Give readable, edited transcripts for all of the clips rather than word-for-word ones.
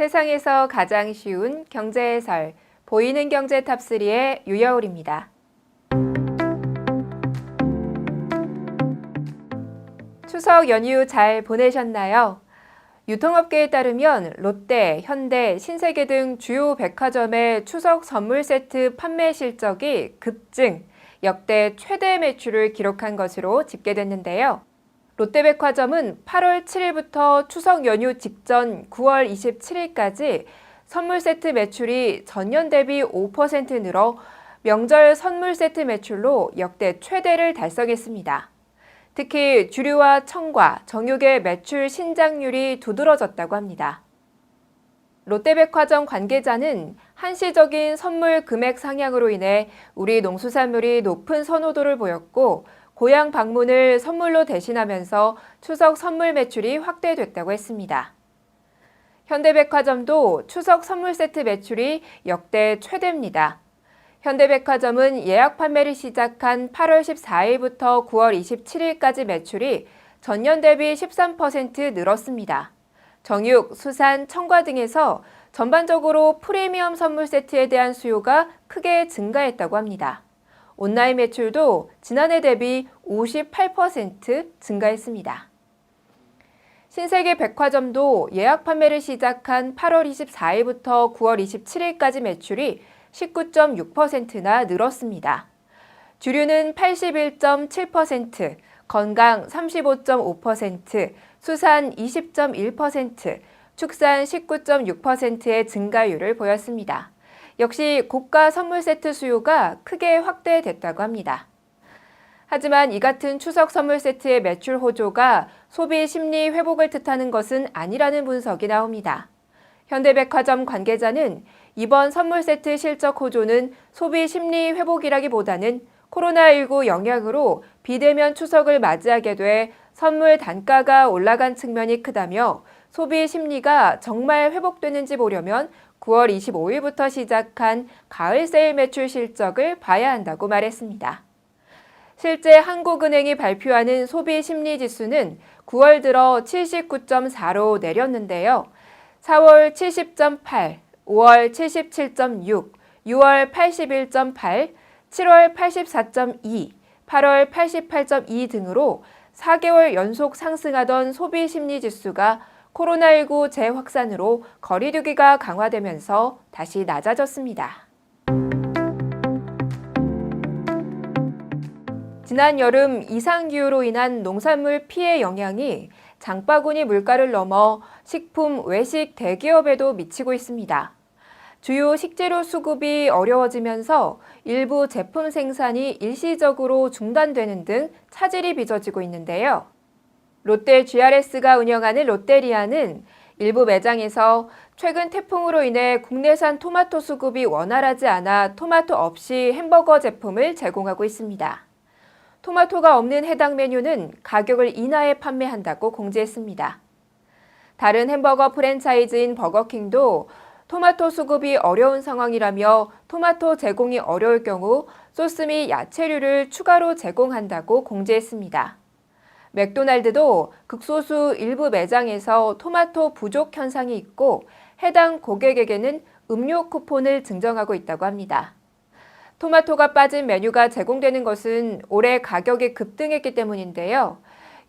세상에서 가장 쉬운 경제 해설, 보이는 경제 탑3의 유여울입니다. 추석 연휴 잘 보내셨나요? 유통업계에 따르면 롯데, 현대, 신세계 등 주요 백화점의 추석 선물 세트 판매 실적이 급증, 역대 최대 매출을 기록한 것으로 집계됐는데요. 롯데백화점은 8월 7일부터 추석 연휴 직전 9월 27일까지 선물 세트 매출이 전년 대비 5% 늘어 명절 선물 세트 매출로 역대 최대를 달성했습니다. 특히 주류와 청과 정육의 매출 신장률이 두드러졌다고 합니다. 롯데백화점 관계자는 한시적인 선물 금액 상향으로 인해 우리 농수산물이 높은 선호도를 보였고 고향 방문을 선물로 대신하면서 추석 선물 매출이 확대됐다고 했습니다. 현대백화점도 추석 선물 세트 매출이 역대 최대입니다. 현대백화점은 예약 판매를 시작한 8월 14일부터 9월 27일까지 매출이 전년 대비 13% 늘었습니다. 정육, 수산, 청과 등에서 전반적으로 프리미엄 선물 세트에 대한 수요가 크게 증가했다고 합니다. 온라인 매출도 지난해 대비 58% 증가했습니다. 신세계 백화점도 예약 판매를 시작한 8월 24일부터 9월 27일까지 매출이 19.6%나 늘었습니다. 주류는 81.7%, 건강 35.5%, 수산 20.1%, 축산 19.6%의 증가율을 보였습니다. 역시 고가 선물 세트 수요가 크게 확대됐다고 합니다. 하지만 이 같은 추석 선물 세트의 매출 호조가 소비 심리 회복을 뜻하는 것은 아니라는 분석이 나옵니다. 현대백화점 관계자는 이번 선물 세트 실적 호조는 소비 심리 회복이라기보다는 코로나19 영향으로 비대면 추석을 맞이하게 돼 선물 단가가 올라간 측면이 크다며 소비 심리가 정말 회복되는지 보려면 9월 25일부터 시작한 가을 세일 매출 실적을 봐야 한다고 말했습니다. 실제 한국은행이 발표하는 소비 심리 지수는 9월 들어 79.4로 내렸는데요. 4월 70.8, 5월 77.6, 6월 81.8, 7월 84.2, 8월 88.2 등으로 4개월 연속 상승하던 소비 심리 지수가 코로나19 재확산으로 거리 두기가 강화되면서 다시 낮아졌습니다. 지난 여름 이상기후로 인한 농산물 피해 영향이 장바구니 물가를 넘어 식품, 외식 대기업에도 미치고 있습니다. 주요 식재료 수급이 어려워지면서 일부 제품 생산이 일시적으로 중단되는 등 차질이 빚어지고 있는데요. 롯데 GRS가 운영하는 롯데리아는 일부 매장에서 최근 태풍으로 인해 국내산 토마토 수급이 원활하지 않아 토마토 없이 햄버거 제품을 제공하고 있습니다. 토마토가 없는 해당 메뉴는 가격을 인하해 판매한다고 공지했습니다. 다른 햄버거 프랜차이즈인 버거킹도 토마토 수급이 어려운 상황이라며 토마토 제공이 어려울 경우 소스 및 야채류를 추가로 제공한다고 공지했습니다. 맥도날드도 극소수 일부 매장에서 토마토 부족 현상이 있고 해당 고객에게는 음료 쿠폰을 증정하고 있다고 합니다. 토마토가 빠진 메뉴가 제공되는 것은 올해 가격이 급등했기 때문인데요.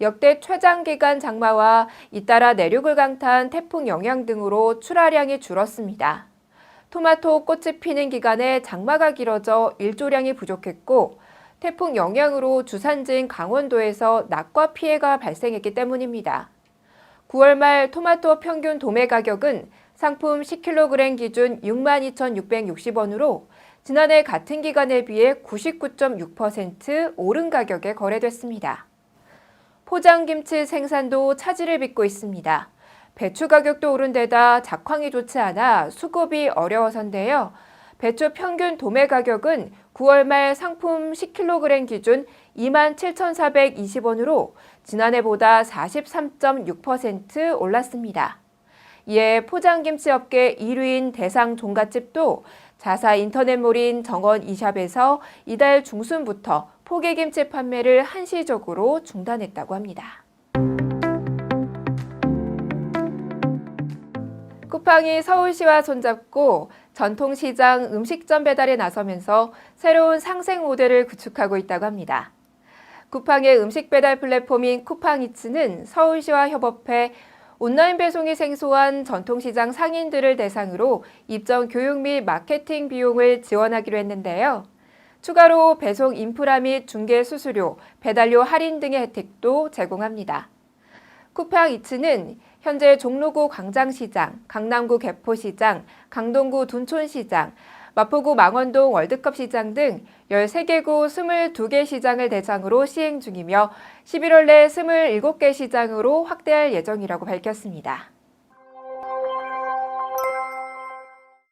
역대 최장기간 장마와 잇따라 내륙을 강타한 태풍 영향 등으로 출하량이 줄었습니다. 토마토 꽃이 피는 기간에 장마가 길어져 일조량이 부족했고 태풍 영향으로 주산지인 강원도에서 낙과 피해가 발생했기 때문입니다. 9월 말 토마토 평균 도매 가격은 상품 10kg 기준 62,660원으로 지난해 같은 기간에 비해 99.6% 오른 가격에 거래됐습니다. 포장김치 생산도 차질을 빚고 있습니다. 배추 가격도 오른 데다 작황이 좋지 않아 수급이 어려워서인데요. 배추 평균 도매 가격은 9월 말 상품 10kg 기준 27,420원으로 지난해보다 43.6% 올랐습니다. 이에 포장김치 업계 1위인 대상 종갓집도 자사 인터넷몰인 정원 이샵에서 이달 중순부터 포기김치 판매를 한시적으로 중단했다고 합니다. 쿠팡이 서울시와 손잡고 전통시장 음식점 배달에 나서면서 새로운 상생 모델을 구축하고 있다고 합니다. 쿠팡의 음식 배달 플랫폼인 쿠팡이츠는 서울시와 협업해 온라인 배송이 생소한 전통시장 상인들을 대상으로 입점 교육 및 마케팅 비용을 지원하기로 했는데요. 추가로 배송 인프라 및 중개 수수료, 배달료 할인 등의 혜택도 제공합니다. 쿠팡이츠는 현재 종로구 광장시장, 강남구 개포시장, 강동구 둔촌시장, 마포구 망원동 월드컵시장 등 13개구 22개 시장을 대상으로 시행 중이며 11월 내 27개 시장으로 확대할 예정이라고 밝혔습니다.